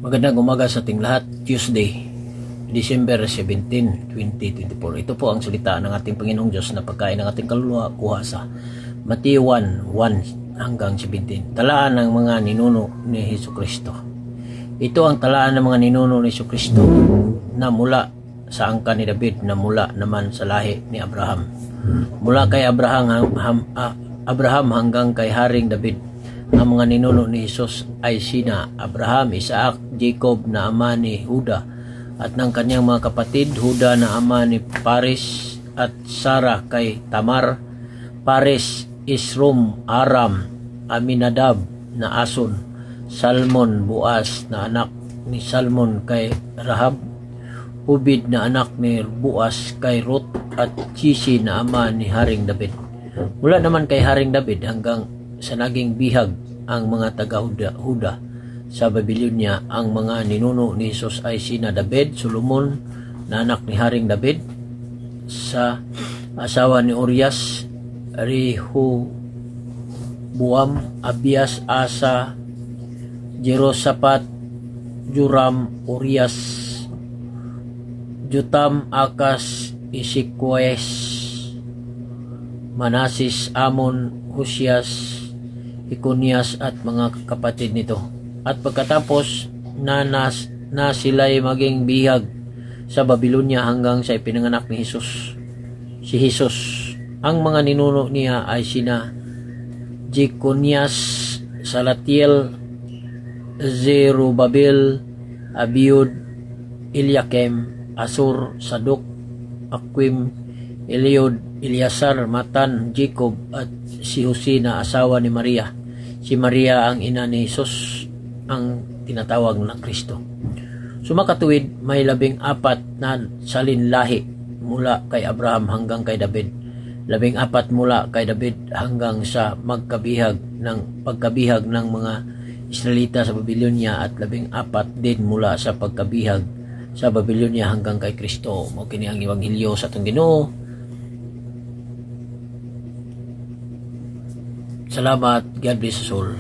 Magandang umaga sa ating lahat. Tuesday, December 17, 2024. Ito po ang salita ng ating Panginoong Diyos na pagkain ng ating kaluluwa kuha sa Mateo 1:1 hanggang 17. Talaan ng mga ninuno ni Jesucristo. Ito ang talaan ng mga ninuno ni Jesucristo na mula sa angkan ni David, na mula naman sa lahi ni Abraham. Mula kay Abraham hanggang kay Haring David. Ang mga ninuno ni Jesus ay sina Abraham, Isaac, Jacob na ama ni Huda, at ng kanyang mga kapatid, Huda na ama ni Pares, at Sarah kay Tamar, Pares, Isrom, Aram, Aminadab na Ason, Salmon, Boaz na anak ni Salmon kay Rahab, Obed na anak ni Boaz kay Ruth, at Jesse na ama ni Haring David. Mula naman kay Haring David hanggang sa naging bihag ang mga taga-Huda sa Babylonia. Ang mga ninuno ni Jesus ay sina David, Solomon na anak ni Haring David, sa asawa ni Urias, Rehoboam, Abias, Asa, Jehoshaphat, Joram, Urias, Jotam, Akas, Isikwes, Manasis, Amon, Hosias, Ikonias at mga kapatid nito. At pagkatapos na sila'y maging bihag sa Babylonia hanggang sa ipinanganak ni Jesus, si Jesus. Ang mga ninuno niya ay sina Jeconias, Salatiel, Zerubbabel, Abiud, Eliakim, Asur, Sadok, Akwim, Eliud, Eliasar, Matan, Jacob, at si Jose na asawa ni Maria. Si Maria ang ina ni Jesus, ang tinatawag na Kristo. Sumakatuwid, may 14 na salinlahi mula kay Abraham hanggang kay David. 14 mula kay David hanggang sa pagkabihag ng mga Israelita sa Babylonia, at 14 din mula sa pagkabihag sa Babylonia hanggang kay Kristo. Mao kini ang ebanghelyo sa atong Ginoo. Salamat. God bless us all.